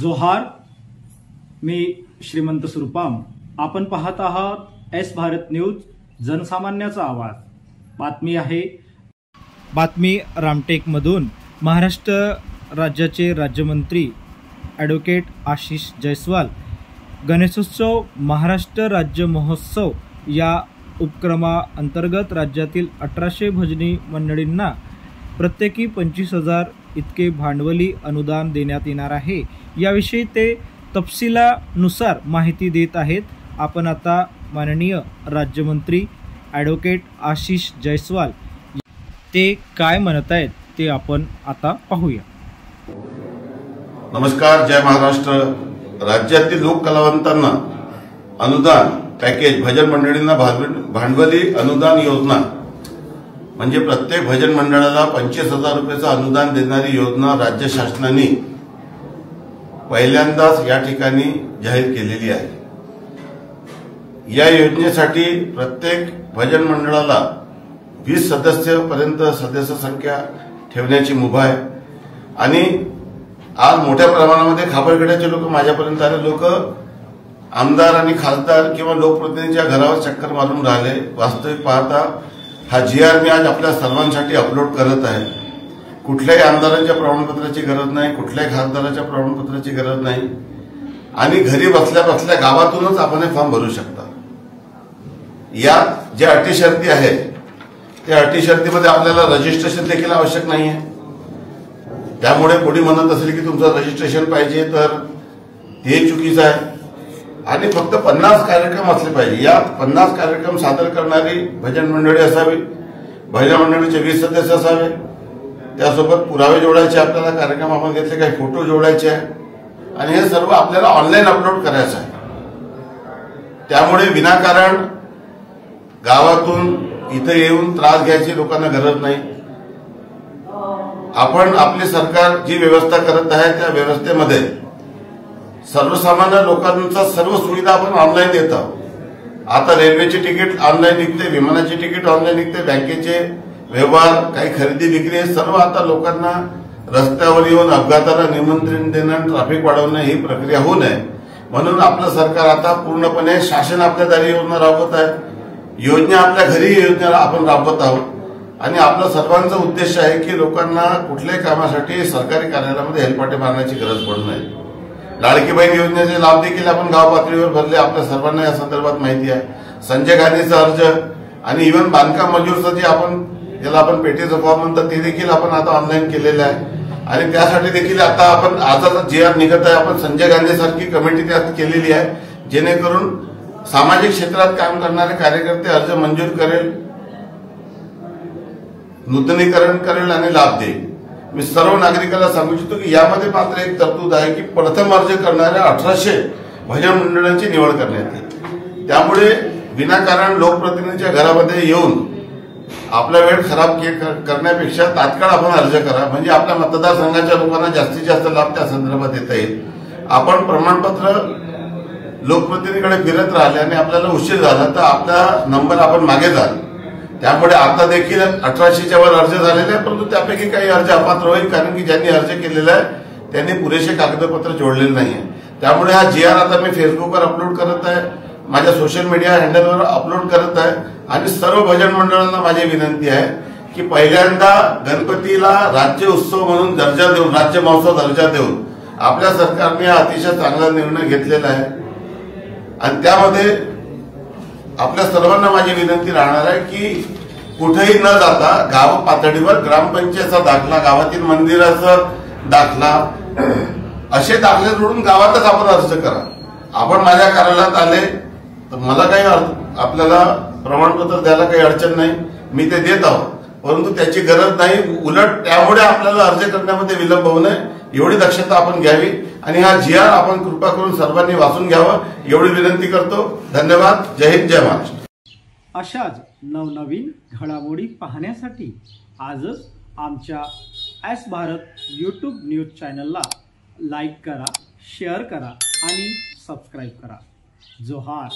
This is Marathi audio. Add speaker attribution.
Speaker 1: जोहार, मी श्रीमंत सुरपाम। आपण पाहत आहात एस भारत न्यूज, जनसामान्याचा आवाज। बातमी रामटेक मधून। महाराष्ट्र राज्याचे राज्यमंत्री ॲडव्होकेट आशिष जयस्वाल गणेशोत्सव महाराष्ट्र राज्य महोत्सव या उपक्रमाअंतर्गत राज्यातील 1800 भजनी मंडळींना प्रत्येकी 25,000 इतके भांडवली अनुदान देण्यात येणार आहे। याविषयी ते तपशिलानुसार माहिती देत आहेत। आपण आता माननीय राज्यमंत्री ॲडव्होकेट आशिष जयस्वाल ते काय म्हणत आहेत ते आपण आता पाहूया।
Speaker 2: नमस्कार, जय महाराष्ट्र। राज्यातील लोक कलावंतांना अनुदान पॅकेज भजन मंडळींना भांडवली अनुदान योजना म्हणजे प्रत्येक भजन मंडळाला 25,000 रुपयाचं अनुदान देणारी योजना राज्य शासनाने पहिल्यांदाच या ठिकाणी जाहीर केलेली आहे। या योजनेसाठी प्रत्येक भजन मंडळाला 20 सदस्यापर्यंत सदस्य संख्या ठेवण्याची मुभा आहे आणि आज मोठ्या प्रमाणामध्ये खापरखेड्याचे लोक माझ्यापर्यंत आले। लोक आमदार आणि खासदार किंवा लोकप्रतिनिधीच्या घरावर चक्कर मारून राहिले। वास्तविक पाहता हा GR मी आज आपल्या सर्वांसाठी अपलोड करत आहे। कुठल्याही आमदारांच्या प्रमाणपत्राची गरज नाही, कुठल्याही खासदाराच्या प्रमाणपत्राची गरज नाही आणि घरी बसल्या बसल्या गावातूनच आपण हे फॉर्म भरू शकता। यात ज्या अटी शर्ती आहेत त्या अटी शर्तीमध्ये आपल्याला रजिस्ट्रेशन देखील आवश्यक नाहीये। त्यामुळे कोणी म्हणत असेल की तुमचं रजिस्ट्रेशन पाहिजे तर ते चुकीचं आहे आणि फक्त 50 कार्यक्रम असले पाहिजे। यात 50 कार्यक्रम सादर करणारी भजन मंडळी असावी, भजन मंडळीचे 20 सदस्य असावे, त्यासोबत पुरावे जोडायचे, आपल्याला कार्यक्रम आपण घेतले काही फोटो जोडायचे आहे आणि हे सर्व आपल्याला ऑनलाईन अपलोड करायचं आहे। त्यामुळे विनाकारण गावातून इथे येऊन त्रास घ्यायची लोकांना गरज नाही। आपण आपली सरकार जी व्यवस्था करत आहे त्या व्यवस्थेमध्ये सर्वसामान्य लोकांचा सर्व सुविधा आपण ऑनलाईन देत आहोत। आता रेल्वेची तिकीट ऑनलाईन निघते, विमानाची तिकीट ऑनलाईन निघते, बँकेचे व्यवहार, काही खरेदी विक्री हे सर्व आता लोकांना रस्त्यावर येऊन अपघाताला निमंत्रण देणं, ट्रॅफिक वाढवणं ही प्रक्रिया होऊ नये म्हणून आपलं सरकार आता पूर्णपणे शासन आपल्या दारी योजना राबवत आहे। योजना आपल्या घरी योजना आपण राबवत आहोत आणि आपला सर्वांचा उद्देश आहे की लोकांना कुठल्याही कामासाठी सरकारी कार्यालयामध्ये हेलपाटे मारण्याची गरज पडू नये। लाडकी बहीण योजनेचे लाभ देखील आपण गाव पातळीवर भरले, आपल्या सर्वांना या संदर्भात माहिती आहे। संजय गांधीचा अर्ज आणि इव्हन बांधकाम मजूरचं जे आपण ज्याला आपण पेटीचं फॉर्म म्हणतात ते देखील आपण आता ऑनलाईन केलेलं आहे आणि त्यासाठी देखील आता आपण आजचा GR निघत आहे। आपण संजय गांधी सारखी कमिटी त्यात केलेली आहे जेणेकरून सामाजिक क्षेत्रात काम करणारे कार्यकर्ते अर्ज मंजूर करेल, नूतनीकरण करेल आणि लाभ देईल। मी सर्व नागरिकांना सांगू इच्छितो की यामध्ये मात्र एक तरतूद आहे की प्रथम अर्ज करणाऱ्या 1800 भजन मंडळांची निवड करण्यात येईल। त्यामुळे विनाकारण लोकप्रतिनिधीच्या घरामध्ये येऊन आपला वेळ खराब करण्यापेक्षा तात्काळ आपण अर्ज करा म्हणजे आपल्या मतदारसंघाच्या लोकांना जास्तीत जास्त लाभ त्या संदर्भात देता येईल। आपण प्रमाणपत्र लोकप्रतिनिधीकडे फिरत राहिले आणि आपल्याला उशीर झाला तर आपला नंबर आपण मागे जाल। त्यामुळे आता देखील 1800च्या वर अर्ज झालेले आहेत, परंतु त्यापैकी काही अर्ज अपात्र होईल कारण की ज्यांनी अर्ज केलेला आहे त्यांनी पुरेसे कागदपत्र जोडलेले नाहीये। त्यामुळे हा GR आता मी फेसबुकवर अपलोड करत आहे, माझ्या सोशल मीडिया हँडलवर अपलोड करत आहे आणि सर्व भजन मंडळांना माझी विनंती आहे की पहिल्यांदा गणपतीला राज्य उत्सव म्हणून दर्जा देऊन, राज्य महोत्सव दर्जा देऊन आपल्या सरकारने हा अतिशय चांगला निर्णय घेतलेला आहे आणि त्यामध्ये आपल्या सर्वांना माझी विनंती राहणार आहे की कुठेही न जाता गाव पातळीवर ग्रामपंचायतचा दाखला, गावातील मंदिराचा दाखला असे दाखले जोडून गावातच आपण अर्ज करा। आपण माझ्या कार्यालयात आले तर मला काही आपल्याला प्रमाणपत्र द्यायला काही अडचण नाही, मी ते देत आहोत, परंतु त्याची गरज नाही। उलट त्यामुळे आपल्याला अर्ज करण्यामध्ये विलंब होऊ नये एवढी दक्षता आपण घ्यावी आणि हा GR आपण कृपा करून सर्वांनी वाचून घ्यावा एवढी विनंती करतो। धन्यवाद। जय हिंद, जय महाराष्ट्र।
Speaker 1: अशाच नवनवीन घडामोडी पाहण्यासाठी आजच आमच्या एस भारत यूट्यूब न्यूज चॅनलला लाईक करा, शेअर करा आणि सबस्क्राईब करा। जोहार।